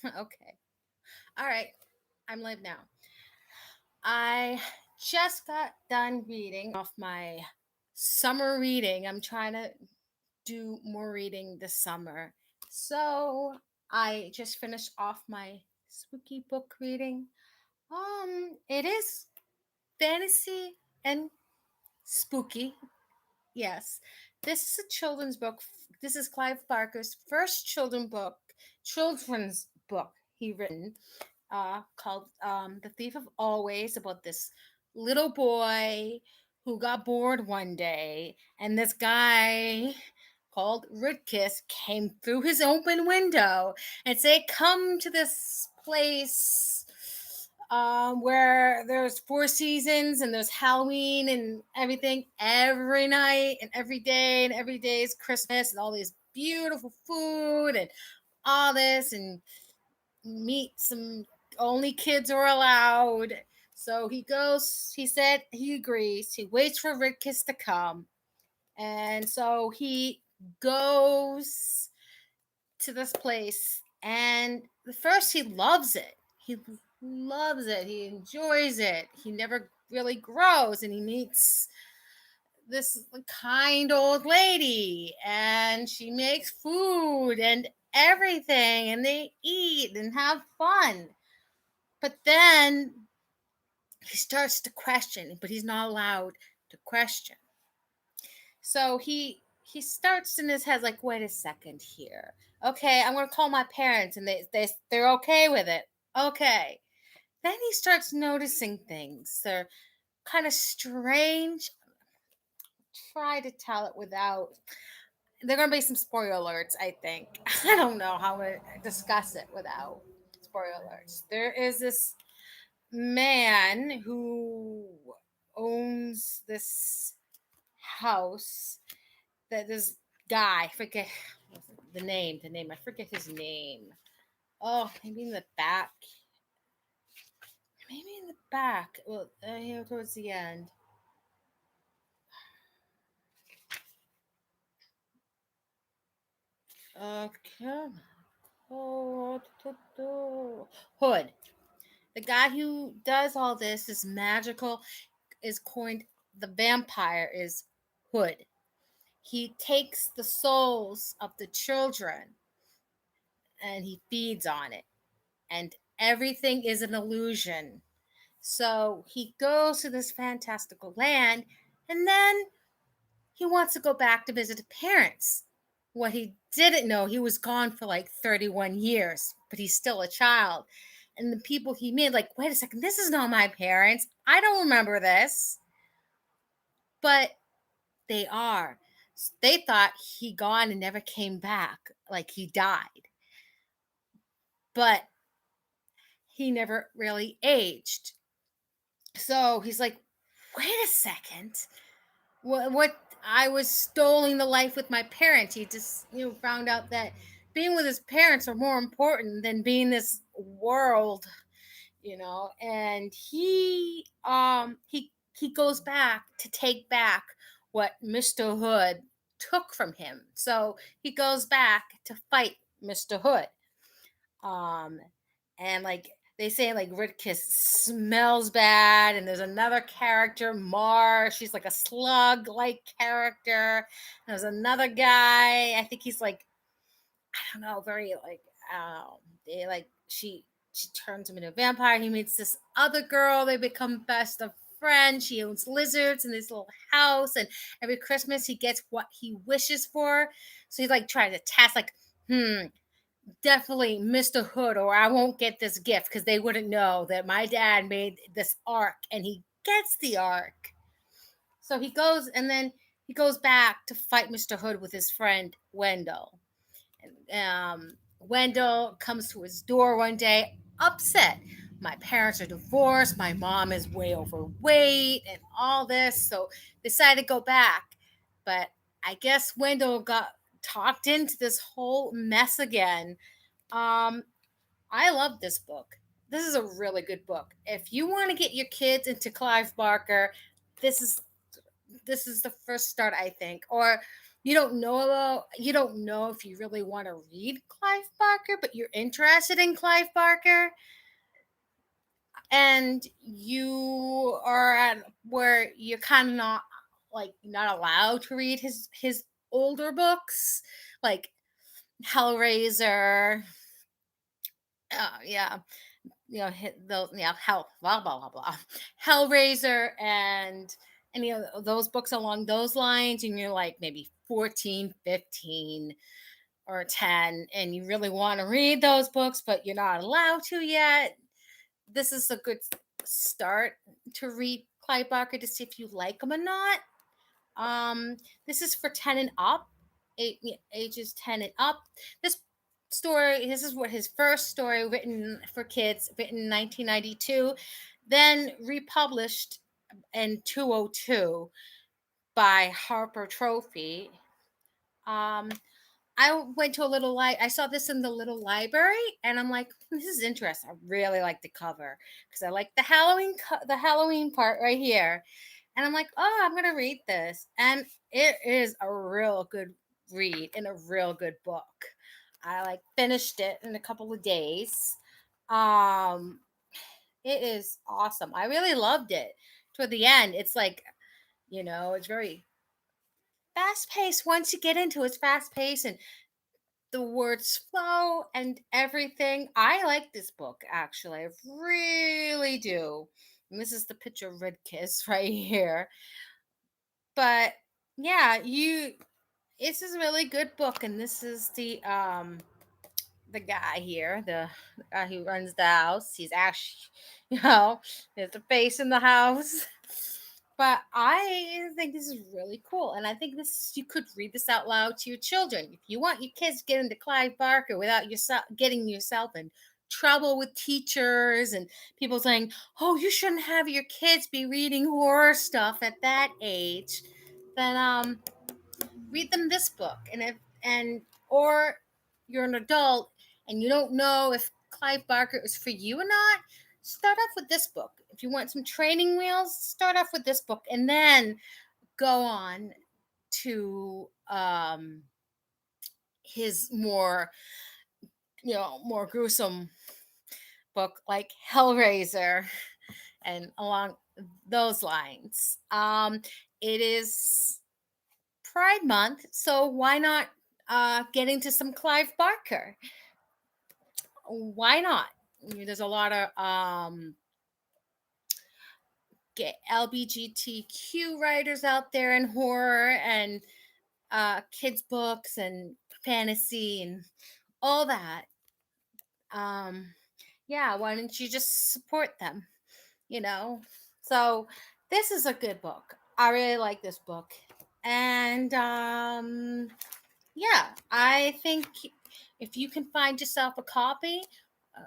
Okay. All right. I'm live now. I just got done reading off my summer reading. I'm trying to do more reading this summer. So I just finished off my spooky book reading. It is fantasy and spooky. Yes. This is a children's book. This is Clive Barker's first children's book he written, called The Thief of Always, about this little boy who got bored one day, and this guy called Ridkiss came through his open window and said, "Come to this place." Where there's four seasons and there's Halloween and everything every night and every day is Christmas and all this beautiful food and all this and meet some only kids are allowed. So he goes, he said he agrees. He waits for Ridkiss to come. And so he goes to this place and the first he loves it. He loves it. He enjoys it. He never really grows and he meets this kind old lady and she makes food and everything and they eat and have fun. But then he starts to question, but he's not allowed to question. So he starts in his head like, wait a second here. Okay, I'm gonna call my parents, and they're okay with it. Okay. Then he starts noticing things. They're kind of strange. Try to tell it without. There are gonna be some spoiler alerts. I think I don't know how to discuss it without spoiler alerts. There is this man who owns this house that this guy, I forget the name, I forget his name. Oh, maybe in the back, well, here towards the end. Come on. Hood, the guy who does all this is magical, is coined, the vampire is Hood. He takes the souls of the children and he feeds on it, and everything is an illusion. So he goes to this fantastical land, and then he wants to go back to visit his parents. What he didn't know, he was gone for like 31 years, but he's still a child. And the people he met, like, wait a second, this is not my parents. I don't remember this. But they are. They thought he gone and never came back, like he died. But he never really aged. So he's like, wait a second. What I was stoling the life with my parents. He just, found out that being with his parents are more important than being this world, and he goes back to take back what Mr. Hood took from him. So he goes back to fight Mr. Hood. Um, and like they say, like Ridkiss smells bad, and there's another character, Mar. She's like a slug-like character. And there's another guy. I think he's like, I don't know, very like they like she turns him into a vampire. He meets this other girl. They become best of friends. She owns lizards in this little house, and every Christmas he gets what he wishes for. So he's like trying to test, like, definitely Mr. Hood, or I won't get this gift because they wouldn't know that my dad made this ark, and he gets the ark. So he goes, and then he goes back to fight Mr. Hood with his friend Wendell. Wendell comes to his door one day, upset. My parents are divorced. My mom is way overweight, and all this. So decided to go back, but I guess Wendell got talked into this whole mess again. Um, I love this book. This is a really good book. If you want to get your kids into Clive Barker, this is this is the first start, I think. Or you don't know if you really want to read Clive Barker, but you're interested in Clive Barker, and you are at where you're kind of not like not allowed to read his older books, like Hellraiser. Yeah, hit those, hell, blah blah blah blah, Hellraiser, and any of those books along those lines, and you're like maybe 14, 15, or 10, and you really want to read those books, but you're not allowed to yet. This is a good start to read Clive Barker to see if you like him or not. This is for 10 and up, ages 10 and up. This this is what his first story written for kids, written in 1992, then republished in 202 by Harper Trophy. Um, I went to a little I saw this in the little library, and I'm like, this is interesting. I really like the cover because I like the Halloween part right here. And I'm like, oh, I'm gonna read this, and it is a real good read and a real good book. I like finished it in a couple of days. Um, it is awesome. I really loved it. Toward the end, it's like, it's very fast paced. Once you get into it, it's fast paced, and the words flow and everything. I like this book, actually. I really do. And this is the picture of Red Kiss right here. But yeah, this is a really good book, and this is the guy here, the guy who runs the house. He's actually, there's a face in the house. But I think this is really cool, and I think this you could read this out loud to your children if you want your kids to get into Clive Barker without yourself getting yourself in trouble with teachers and people saying, "Oh, you shouldn't have your kids be reading horror stuff at that age." Then read them this book, or you're an adult and you don't know if Clive Barker is for you or not, start off with this book. If you want some training wheels, start off with this book, and then go on to his more gruesome book like Hellraiser and along those lines. It is Pride Month, so why not get into some Clive Barker? Why not? There's a lot of get LBGTQ writers out there in horror and kids books and fantasy and all that. Um, yeah, why don't you just support them? You know. So this is a good book. I really like this book, and yeah, I think if you can find yourself a copy,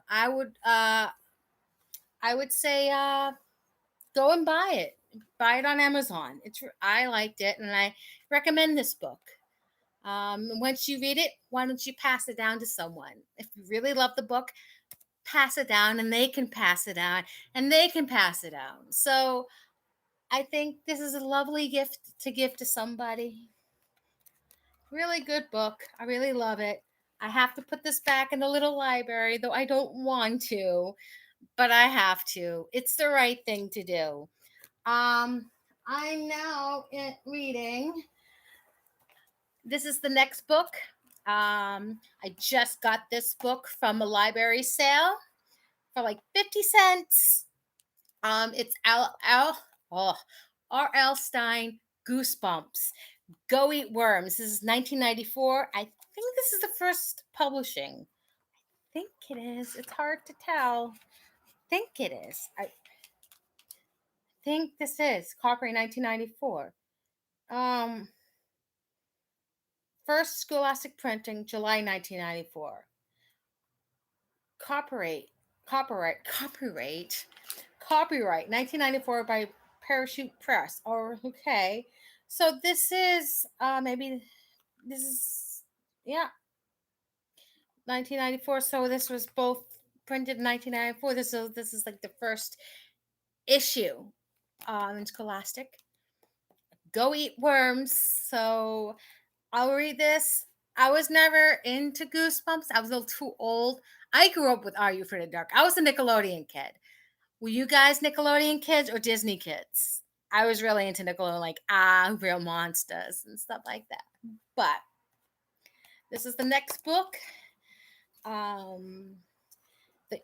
I would say go and buy it. Buy it on Amazon. I liked it, and I recommend this book. Once you read it, why don't you pass it down to someone? If you really love the book, pass it down, and they can pass it on, and they can pass it down. So I think this is a lovely gift to give to somebody. Really good book. I really love it. I have to put this back in the little library, though I don't want to, but I have to. It's the right thing to do. Um, I'm now reading. This is the next book. I just got this book from a library sale for like 50 cents. It's R.L. Stein, Goosebumps. Go Eat Worms. This is 1994. I think this is the first publishing. I think it is. It's hard to tell. I think it is. I think this is copyright 1994. Um, First Scholastic Printing, July 1994. Copyright, copyright, copyright 1994 by Parachute Press. Or okay, so this is maybe this is yeah 1994. So this was both printed in 1994. This is like the first issue in Scholastic. Go Eat Worms. So I'll read this. I was never into Goosebumps. I was a little too old. I grew up with Are You Afraid of the Dark? I was a Nickelodeon kid. Were you guys Nickelodeon kids or Disney kids? I was really into Nickelodeon, like Real Monsters and stuff like that. But this is the next book. Um,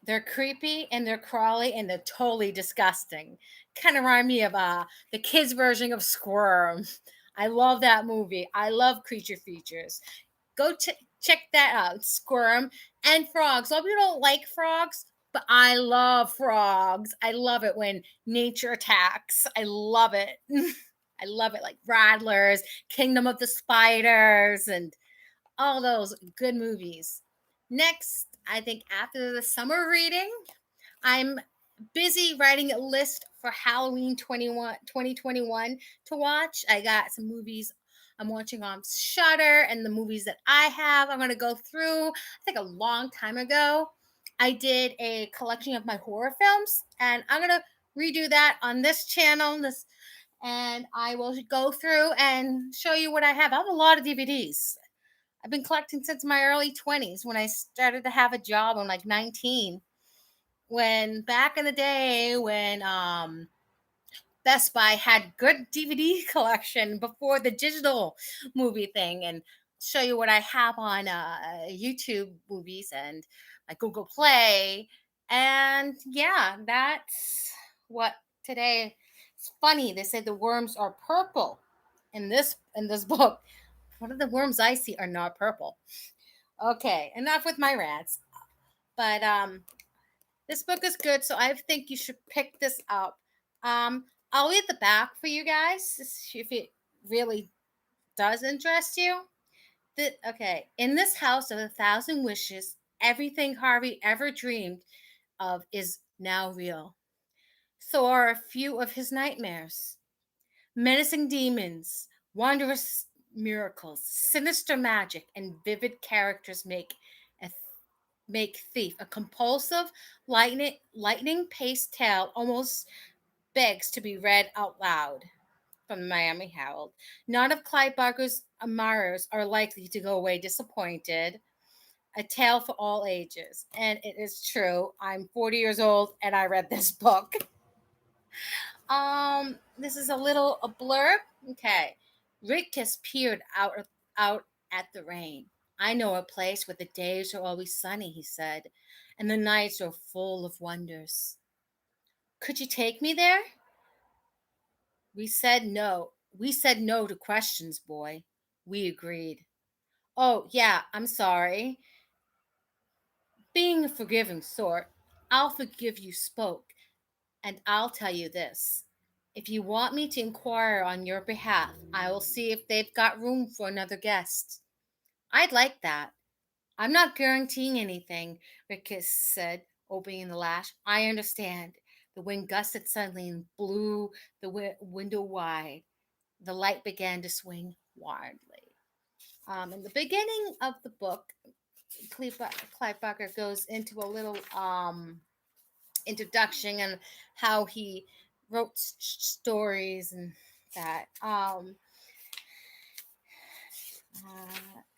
they're creepy and they're crawly and they're totally disgusting. Kind of remind me of the kids' version of Squirm. I love that movie. I love creature features. Go check that out. Squirm and frogs. A lot of people don't like frogs, but I love frogs. I love it when nature attacks. I love it. I love it, like Rattlers, Kingdom of the Spiders, and all those good movies. Next, I think after the summer reading, I'm busy writing a list for Halloween 2021 to watch. I got some movies I'm watching on Shudder and the movies that I have. I'm going to go through. I think a long time ago, I did a collection of my horror films, and I'm going to redo that on this channel. And I will go through and show you what I have. I have a lot of DVDs. I've been collecting since my early 20s when I started to have a job. I'm like 19. When back in the day when Best Buy had good DVD collection before the digital movie thing, and show you what I have on YouTube movies and like Google Play. And yeah, that's what today. It's funny, they say the worms are purple in this book. One of the worms I see are not purple. Okay, enough with my rants. But this book is good, so I think you should pick this up. I'll read the back for you guys if it really does interest you. Okay, in this house of 1,000 wishes, everything Harvey ever dreamed of is now real. So are a few of his nightmares. Menacing demons, wondrous miracles, sinister magic, and vivid characters a make Thief a compulsive, lightning paced tale almost begs to be read out loud. From the Miami Herald. None of Clive Barker's admirers are likely to go away disappointed. A tale for all ages. And it is true. I'm 40 years old and I read this book. This is a blurb. Okay. Rick has peered out at the rain. I know a place where the days are always sunny, he said, and the nights are full of wonders. Could you take me there? We said no. We said no to questions, boy. We agreed. Oh, yeah, I'm sorry. Being a forgiving sort, I'll forgive you spoke, and I'll tell you this. If you want me to inquire on your behalf, I will see if they've got room for another guest. I'd like that. I'm not guaranteeing anything, Rickus said, opening the latch. I understand. The wind gusted suddenly and blew the window wide. The light began to swing wildly. In the beginning of the book, Clive Barker goes into a little introduction and how he wrote stories and that.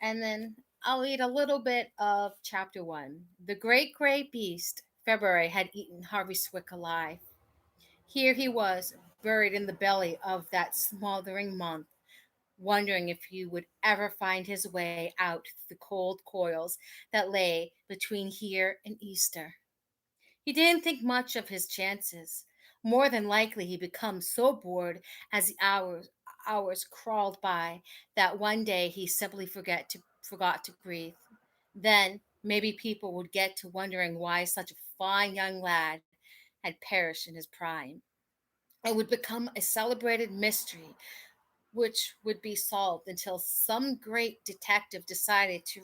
And then I'll read a little bit of chapter one. The great gray beast, February, had eaten Harvey Swick alive. Here he was, buried in the belly of that smothering month, wondering if he would ever find his way out the cold coils that lay between here and Easter. He didn't think much of his chances. More than likely, he'd become so bored as the hours crawled by that one day he simply forgot to breathe. Then maybe people would get to wondering why such a fine young lad had perished in his prime. It would become a celebrated mystery which would be solved until some great detective decided to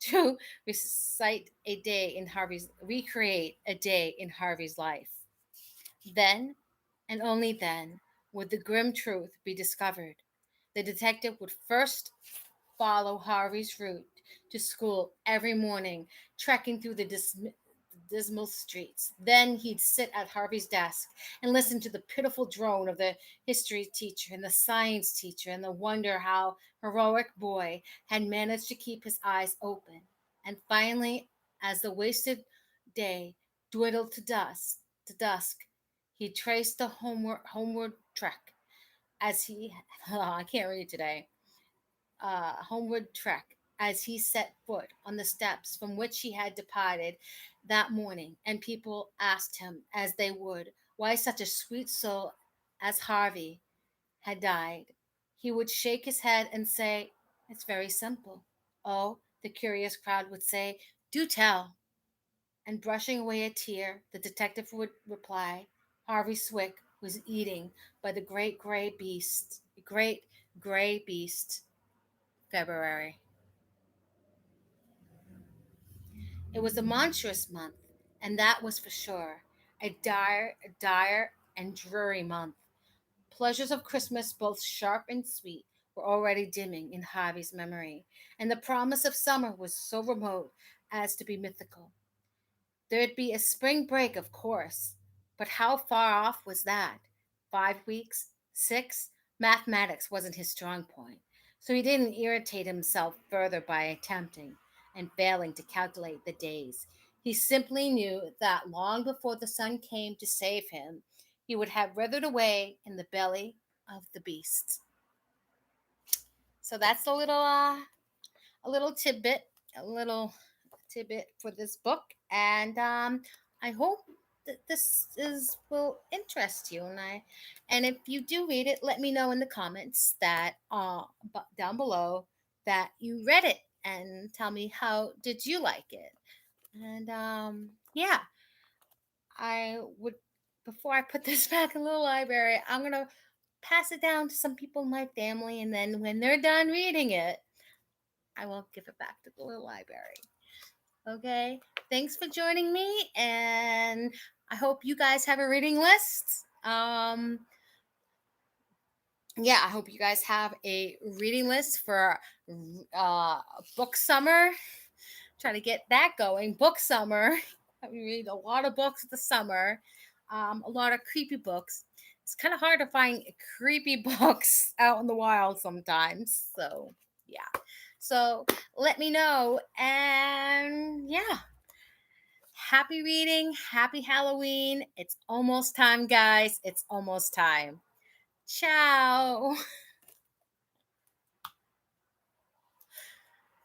to recreate a day in Harvey's life. Then, and only then, would the grim truth be discovered. The detective would first follow Harvey's route to school every morning, trekking through the dismal streets. Then he'd sit at Harvey's desk and listen to the pitiful drone of the history teacher and the science teacher and the wonder how heroic boy had managed to keep his eyes open. And finally, as the wasted day dwindled to dusk, he traced the homeward trek as he I can't read today homeward trek as he set foot on the steps from which he had departed that morning, and people asked him, as they would, why such a sweet soul as Harvey had died. He would shake his head and say, "It's very simple." Oh, the curious crowd would say, "Do tell." And brushing away a tear, the detective would reply, Harvey Swick was eating by the great gray beast, February. It was a monstrous month, and that was for sure. A dire and dreary month. Pleasures of Christmas, both sharp and sweet, were already dimming in Harvey's memory, and the promise of summer was so remote as to be mythical. There'd be a spring break, of course, but how far off was that? 5 weeks? 6? Mathematics wasn't his strong point, so he didn't irritate himself further by attempting and failing to calculate the days. He simply knew that long before the sun came to save him, he would have withered away in the belly of the beast. So that's a little tidbit, a little tidbit for this book, and I hope that this is will interest you. And if you do read it, let me know in the comments that down below that you read it, and tell me how did you like it. And yeah, I would before I put this back in the library, I'm gonna pass it down to some people in my family, and then when they're done reading it, I will give it back to the library. Okay. Thanks for joining me, and I hope you guys have a reading list. Yeah, I hope you guys have a reading list for book summer. Try to get that going. Book summer. We read a lot of books this summer. A lot of creepy books. It's kind of hard to find creepy books out in the wild sometimes. So yeah. So let me know, and yeah. Happy reading. Happy Halloween. It's almost time, guys. It's almost time. Ciao.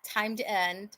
Time to end.